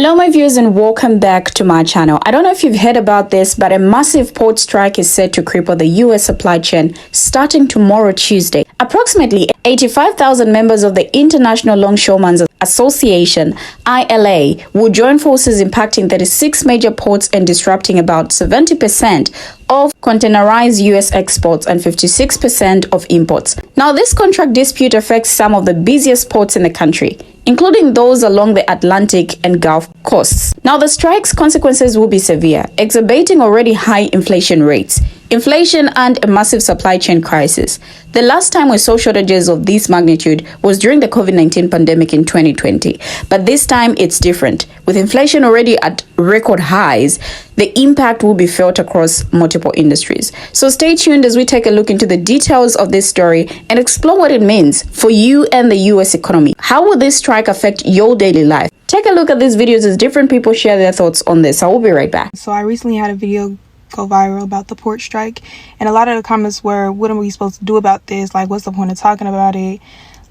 Hello my viewers and welcome back to my channel. I don't know if you've heard about this, but a massive port strike is set to cripple the US supply chain starting tomorrow Tuesday. Approximately 85,000 members of the International Longshoremen's Association, ILA, will join forces impacting 36 major ports and disrupting about 70% of containerized US exports and 56% of imports. Now, this contract dispute affects some of the busiest ports in the country, including those along the Atlantic and Gulf coasts. Now, the strike's consequences will be severe, exacerbating already high inflation rates, inflation and a massive supply chain crisis. The last time we saw shortages of this magnitude was during the COVID-19 pandemic in 2020. But this time it's different. With inflation already at record highs, the impact will be felt across multiple industries. So stay tuned as we take a look into the details of this story and explore what it means for you and the US economy. How will this strike affect your daily life? Take a look at these videos as different people share their thoughts on this. I will be right back. So I recently had a video go viral about the port strike, and a lot of the comments were, what are we supposed to do about this? Like, what's the point of talking about it?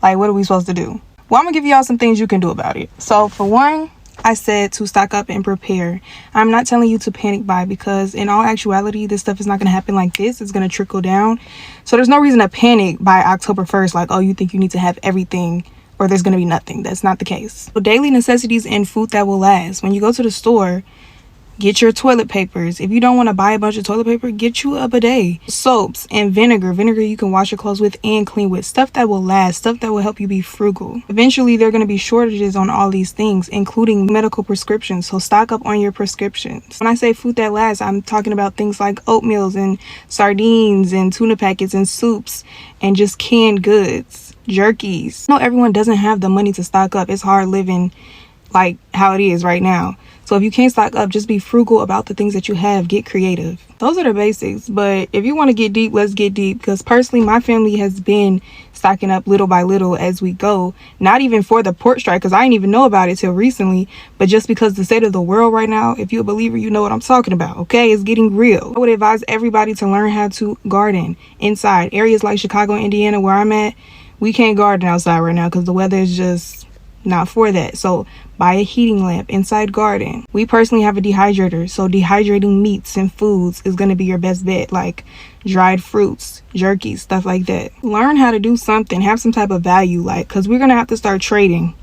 Like, what are we supposed to do? Well, I'm gonna give y'all some things you can do about it. So for one, I said to stock up and prepare. I'm not telling you to panic buy, because in all actuality, this stuff is not going to happen like this. It's going to trickle down. So there's no reason to panic by October 1st. Like, oh, you think you need to have everything or there's going to be nothing. That's not the case. So daily necessities and food that will last. When you go to the store, get your toilet papers. If you don't want to buy a bunch of toilet paper, get you a bidet. Soaps and vinegar. Vinegar you can wash your clothes with and clean with. Stuff that will last. Stuff that will help you be frugal. Eventually, there are going to be shortages on all these things, including medical prescriptions. So stock up on your prescriptions. When I say food that lasts, I'm talking about things like oatmeals and sardines and tuna packets and soups and just canned goods, jerkies. No, everyone doesn't have the money to stock up. It's hard living like how it is right now. So if you can't stock up, just be frugal about the things that you have. Get creative. Those are the basics. But if you want to get deep, let's get deep. Because personally, my family has been stocking up little by little as we go. Not even for the port strike, because I didn't even know about it till recently. But just because the state of the world right now, if you're a believer, you know what I'm talking about. Okay, it's getting real. I would advise everybody to learn how to garden inside. Areas like Chicago, Indiana, where I'm at, we can't garden outside right now because the weather is just not for that. So buy a heating lamp, inside garden. We personally have a dehydrator, so dehydrating meats and foods is going to be your best bet, like dried fruits, jerky, stuff like that. Learn how to do something, have some type of value, like, because we're going to have to start trading,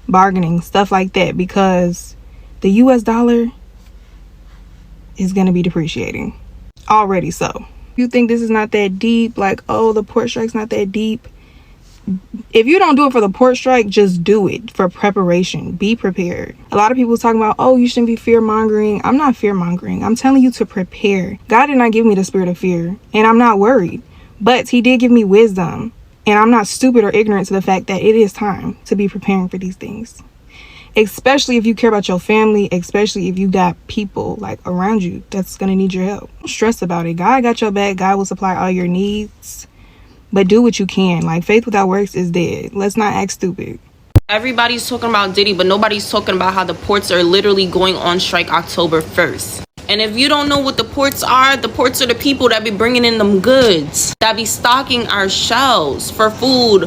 bargaining, stuff like that, because the US dollar is going to be depreciating already. So if you think this is not that deep, like, oh, the port strike's not that deep, if you don't do it for the port strike, just do it for preparation. Be prepared. A lot of people talking about, oh, you shouldn't be fear mongering. I'm not fear mongering. I'm telling you to prepare. God did not give me the spirit of fear, and I'm not worried, but he did give me wisdom, and I'm not stupid or ignorant to the fact that it is time to be preparing for these things, especially if you care about your family, especially if you got people like around you that's gonna need your help. Don't stress about it. God got your back. God will supply all your needs. But do what you can. Like, faith without works is dead. Let's not act stupid. Everybody's talking about Diddy, but nobody's talking about how the ports are literally going on strike October 1st. And if you don't know what the ports are the people that be bringing in them goods, that be stocking our shelves for food,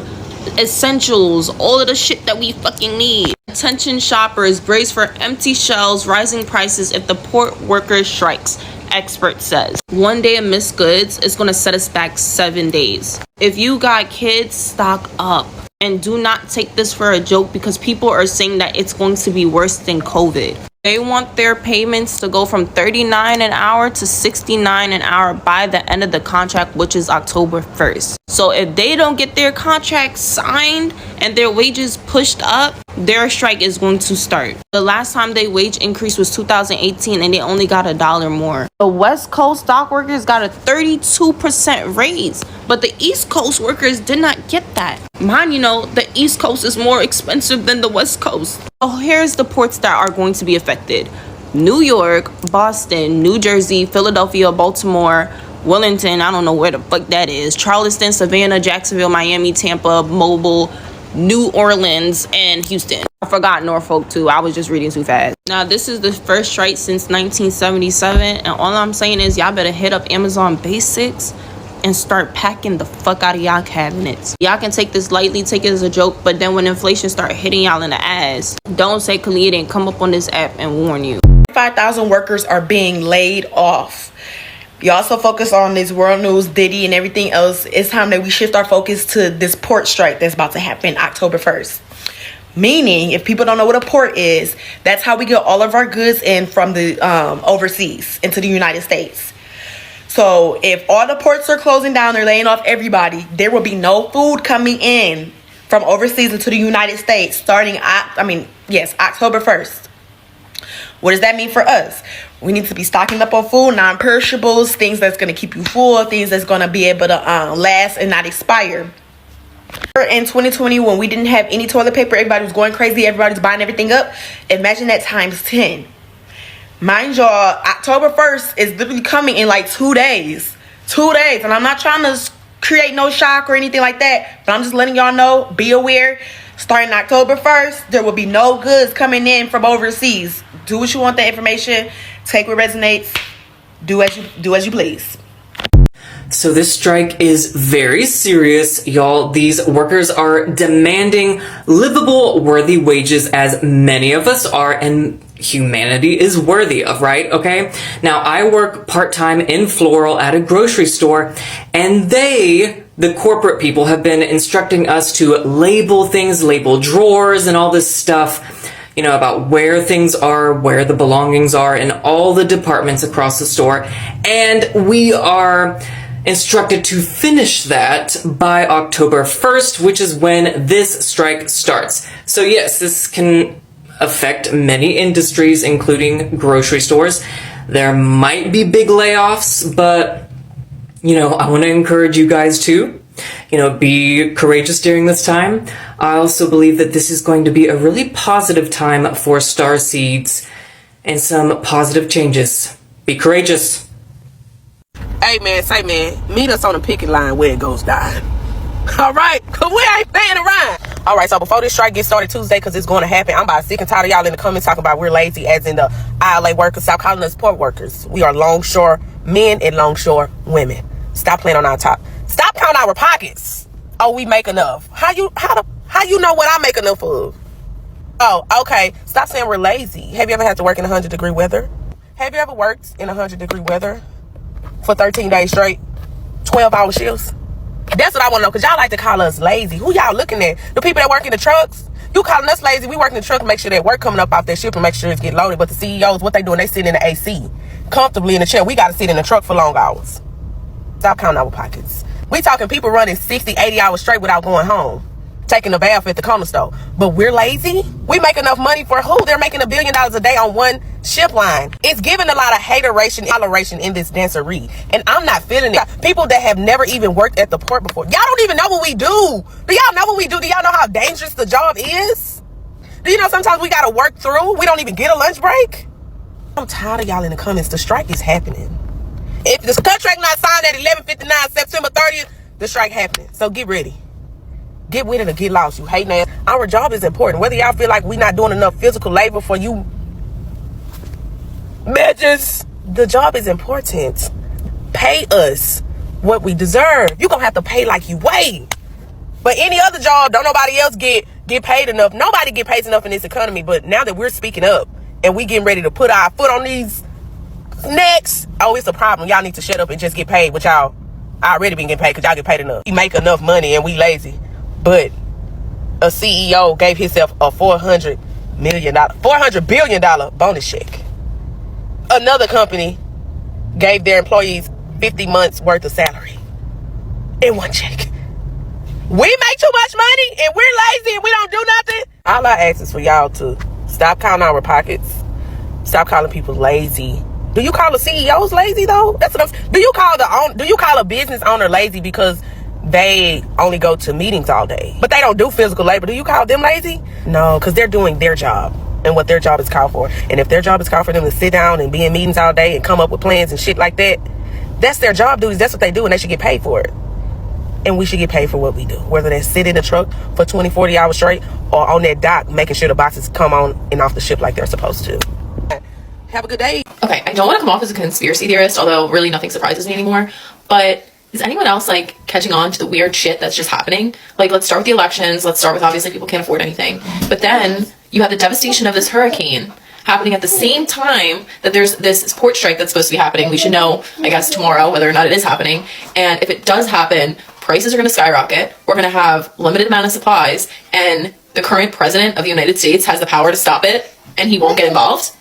essentials, all of the shit that we fucking need. Attention shoppers, brace for empty shelves, rising prices if the port workers strikes. Expert says one day of missed goods is going to set us back 7 days. If you got kids, stock up and do not take this for a joke, because people are saying that it's going to be worse than COVID. They want their payments to go from $39 an hour to $69 an hour by the end of the contract, which is October 1st. So if they don't get their contract signed and their wages pushed up, their strike is going to start. The last time they wage increase was 2018, and they only got $1 more. The West Coast dock workers got a 32% raise, but the East Coast workers did not get that. Mind you know, the East Coast is more expensive than the West Coast. So here's the ports that are going to be affected: New York, Boston, New Jersey, Philadelphia, Baltimore, Wellington, I don't know where the fuck that is, Charleston, Savannah, Jacksonville, Miami, Tampa, Mobile, New Orleans, and Houston. I forgot Norfolk too. I was just reading too fast. Now, this is the first strike since 1977, and all I'm saying is y'all better hit up Amazon Basics and start packing the fuck out of y'all cabinets. Y'all can take this lightly, take it as a joke, but then when inflation start hitting y'all in the ass, don't say Kalia didn't come up on this app and warn you. 5,000 workers are being laid off. You also focus on this world news, Diddy, and everything else. It's time that we shift our focus to this port strike that's about to happen October 1st. Meaning, if people don't know what a port is, that's how we get all of our goods in from the overseas into the United States. So if all the ports are closing down, they're laying off everybody, there will be no food coming in from overseas into the United States starting, October 1st. What does that mean for us? We need to be stocking up on food, non-perishables, things that's going to keep you full, things that's going to be able to last and not expire. In 2020, when we didn't have any toilet paper, everybody was going crazy, everybody's buying everything up. Imagine that times 10. Mind y'all, October 1st is literally coming in like 2 days. 2 days. And I'm not trying to create no shock or anything like that, but I'm just letting y'all know, be aware. Starting October 1st, there will be no goods coming in from overseas. Do what you want the information. Take what resonates. Do as you please. So this strike is very serious, y'all. These workers are demanding livable, worthy wages, as many of us are, and humanity is worthy of, right? Okay? Now, I work part-time in floral at a grocery store, and the corporate people, have been instructing us to label things, label drawers and all this stuff, you know, about where things are, where the belongings are in all the departments across the store. And we are instructed to finish that by October 1st, which is when this strike starts. So yes, this can affect many industries, including grocery stores. There might be big layoffs, but I want to encourage you guys to, be courageous during this time. I also believe that this is going to be a really positive time for star seeds and some positive changes. Be courageous. Hey man, meet us on the picket line where it goes down. All right, cause we ain't playing around. All right, so before this strike gets started Tuesday, cause it's going to happen, I'm about sick and tired of y'all in the comments talking about we're lazy, as in the ILA workers. Stop calling us port workers. We are longshore men and longshore women. Stop playing on our top. Stop counting our pockets. Oh, we make enough. How you know what I make enough of? Oh, okay. Stop saying we're lazy. Have you ever had to work in 100-degree weather? Have you ever worked in 100-degree weather for 13 days straight? 12-hour shifts? That's what I want to know, because y'all like to call us lazy. Who y'all looking at? The people that work in the trucks? You calling us lazy? We work in the truck to make sure that work coming up off their shift and make sure it's getting loaded. But the CEOs, what they doing? They sit in the AC comfortably in the chair. We got to sit in the truck for long hours. Stop counting our pockets. We talking people running 60, 80 hours straight without going home, taking a bath at the corner store. But we're lazy? We make enough money for who? They're making $1 billion a day on one ship line. It's giving a lot of hateration, toleration in this dancery. And I'm not feeling it. People that have never even worked at the port before. Y'all don't even know what we do. Do y'all know what we do? Do y'all know how dangerous the job is? Do you know sometimes we got to work through? We don't even get a lunch break? I'm tired of y'all in the comments. The strike is happening. If this contract not signed at 11:59 September 30th, the strike happening. So get ready. Get with it or get lost, you hating ass. Our job is important. Whether y'all feel like we not doing enough physical labor for you bitches, the job is important. Pay us what we deserve. You gonna have to pay like you weigh. But any other job, don't nobody else get paid enough. Nobody get paid enough in this economy. But now that we're speaking up and we getting ready to put our foot on these necks, oh, it's a problem. Y'all need to shut up and just get paid, which y'all already been getting paid because y'all get paid enough. We make enough money and we lazy. But a CEO gave himself a $400 billion bonus check. Another company gave their employees 50 months worth of salary in one check. We make too much money and we're lazy and we don't do nothing. All I ask is for y'all to stop counting our pockets. Stop calling people lazy. Do you call the CEOs lazy though? That's what I'm. Do you call a business owner lazy because they only go to meetings all day, but they don't do physical labor? Do you call them lazy? No, because they're doing their job and what their job is called for. And if their job is called for them to sit down and be in meetings all day and come up with plans and shit like that, that's their job duties. That's what they do, and they should get paid for it. And we should get paid for what we do, whether they sit in the truck for 20, 40 hours straight or on that dock making sure the boxes come on and off the ship like they're supposed to. Have a good day. Okay, I don't want to come off as a conspiracy theorist, although really nothing surprises me anymore, but Is anyone else like catching on to the weird shit that's just happening? Like, let's start with the elections. Let's start with obviously people can't afford anything. But then you have the devastation of this hurricane happening at the same time that there's this port strike that's supposed to be happening. We should know, I guess, tomorrow whether or not it is happening. And if it does happen, prices are going to skyrocket. We're going to have limited amount of supplies. And the current president of the United States has the power to stop it. And he won't get involved.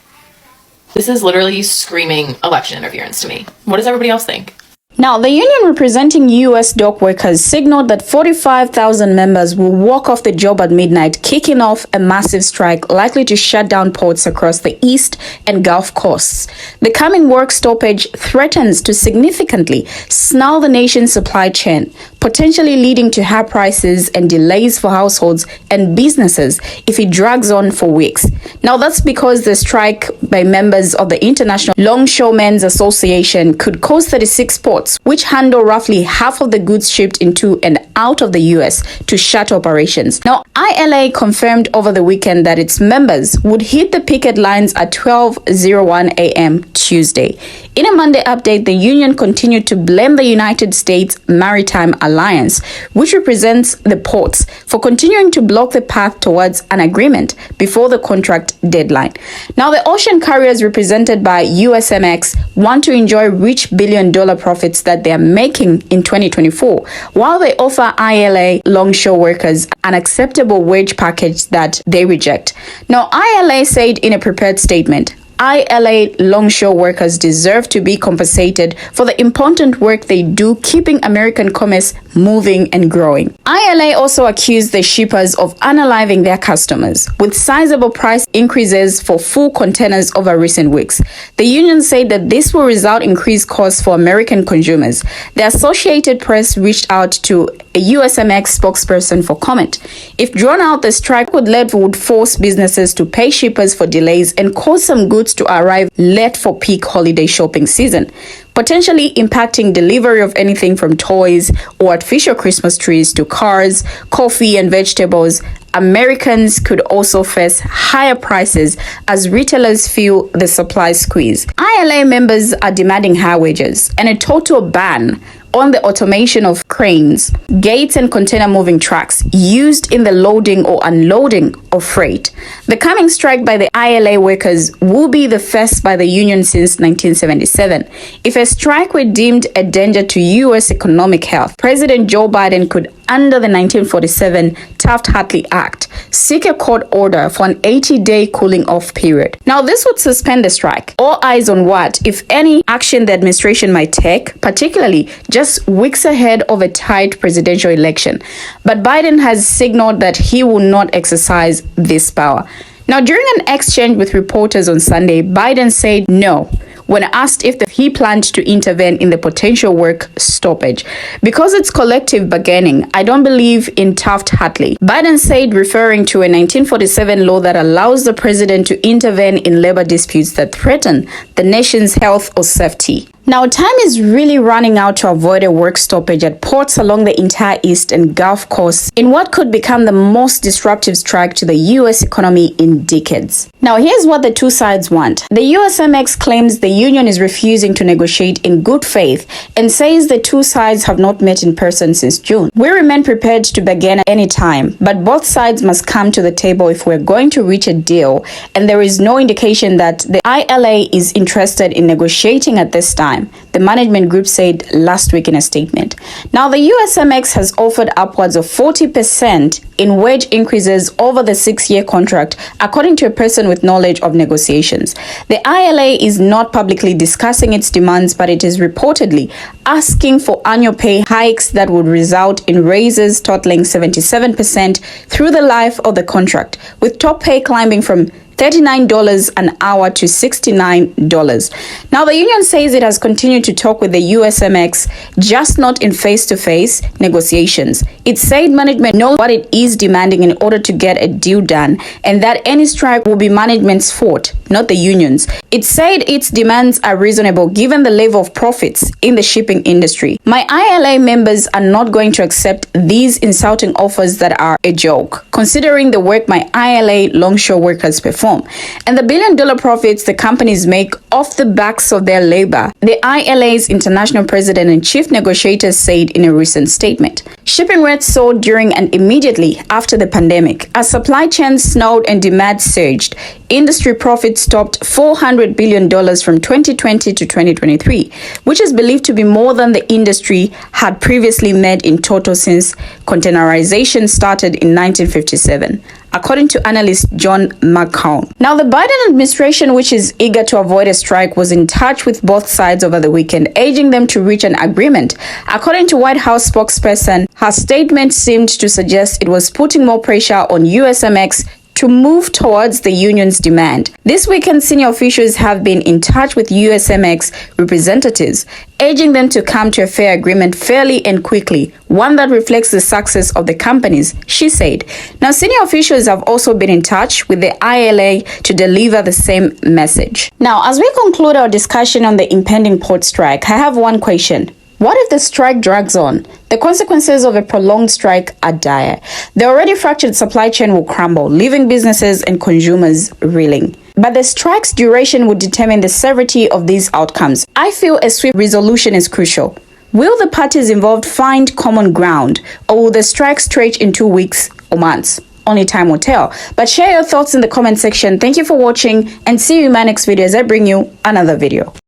This is literally screaming election interference to me. What does everybody else think? Now, the union representing U.S. dock workers signaled that 45,000 members will walk off the job at midnight, kicking off a massive strike likely to shut down ports across the East and Gulf coasts. The coming work stoppage threatens to significantly snarl the nation's supply chain, potentially leading to high prices and delays for households and businesses if it drags on for weeks. Now, that's because the strike by members of the International Longshoremen's Association could cause 36 ports, which handle roughly half of the goods shipped into and out of the U.S., to shut operations. Now, ILA confirmed over the weekend that its members would hit the picket lines at 12:01 a.m. Tuesday. In a Monday update, the union continued to blame the United States Maritime Alliance, which represents the ports, for continuing to block the path towards an agreement before the contract deadline. Now, the ocean carriers represented by USMX want to enjoy rich billion-dollar profits that they are making in 2024, while they offer ILA longshore workers an acceptable wage package that they reject. Now, ILA said in a prepared statement, ILA longshore workers deserve to be compensated for the important work they do keeping American commerce moving and growing. ILA also accused the shippers of unaliving their customers with sizable price increases for full containers over recent weeks. The union said that this will result in increased costs for American consumers. The Associated Press reached out to a USMX spokesperson for comment. If drawn out, the strike would force businesses to pay shippers for delays and cause some goods to arrive late for peak holiday shopping season, potentially impacting delivery of anything from toys or artificial Christmas trees to cars, coffee, and vegetables. Americans could also face higher prices as retailers feel the supply squeeze. ILA members are demanding high wages and a total ban on the automation of cranes, gates, and container moving trucks used in the loading or unloading of freight. The coming strike by the ILA workers will be the first by the union since 1977. If a strike were deemed a danger to U.S. economic health, President Joe Biden could, under the 1947 Taft-Hartley Act, seek a court order for an 80-day cooling off period. Now, this would suspend the strike. All eyes on what, if any, action the administration might take, particularly just weeks ahead of a tight presidential election. But Biden has signaled that he will not exercise this power. Now, during an exchange with reporters on Sunday, Biden said no when asked if he planned to intervene in the potential work stoppage. Because it's collective bargaining, I don't believe in Taft-Hartley, Biden said, referring to a 1947 law that allows the president to intervene in labor disputes that threaten the nation's health or safety. Now, time is really running out to avoid a work stoppage at ports along the entire East and Gulf coasts in what could become the most disruptive strike to the U.S. economy in decades. Now, here's what the two sides want. The USMX claims the union is refusing to negotiate in good faith and says the two sides have not met in person since June. We remain prepared to begin at any time, but both sides must come to the table if we're going to reach a deal, and there is no indication that the ILA is interested in negotiating at this time, the management group said last week in a statement. Now, the USMX has offered upwards of 40% in wage increases over the 6-year contract, according to a person with knowledge of negotiations. The ILA is not publicly discussing its demands, but it is reportedly asking for annual pay hikes that would result in raises totaling 77% through the life of the contract, with top pay climbing from $39 an hour to $69. Now, the union says it has continued to talk with the USMX, just not in face-to-face negotiations. It said management knows what it is demanding in order to get a deal done, and that any strike will be management's fault, not the union's. It said its demands are reasonable given the level of profits in the shipping industry. My ILA members are not going to accept these insulting offers that are a joke, considering the work my ILA longshore workers perform. perform, and the billion-dollar profits the companies make off the backs of their labor, the ILA's international president and chief negotiator said in a recent statement. Shipping rates soared during and immediately after the pandemic. As supply chains snowed and demand surged, industry profits topped $400 billion from 2020 to 2023, which is believed to be more than the industry had previously made in total since containerization started in 1957, according to analyst John McCown. Now, the Biden administration, which is eager to avoid a strike, was in touch with both sides over the weekend, urging them to reach an agreement. According to White House spokesperson, her statement seemed to suggest it was putting more pressure on USMX to move towards the union's demand. This weekend, senior officials have been in touch with USMX representatives, urging them to come to a fair agreement fairly and quickly, one that reflects the success of the companies, she said. Now, senior officials have also been in touch with the ILA to deliver the same message. Now, as we conclude our discussion on the impending port strike, I have one question. What if the strike drags on? The consequences of a prolonged strike are dire. The already fractured supply chain will crumble, leaving businesses and consumers reeling. But the strike's duration would determine the severity of these outcomes. I feel a swift resolution is crucial. Will the parties involved find common ground, or will the strike stretch into weeks or months? Only time will tell. But share your thoughts in the comment section. Thank you for watching, and see you in my next video as I bring you another video.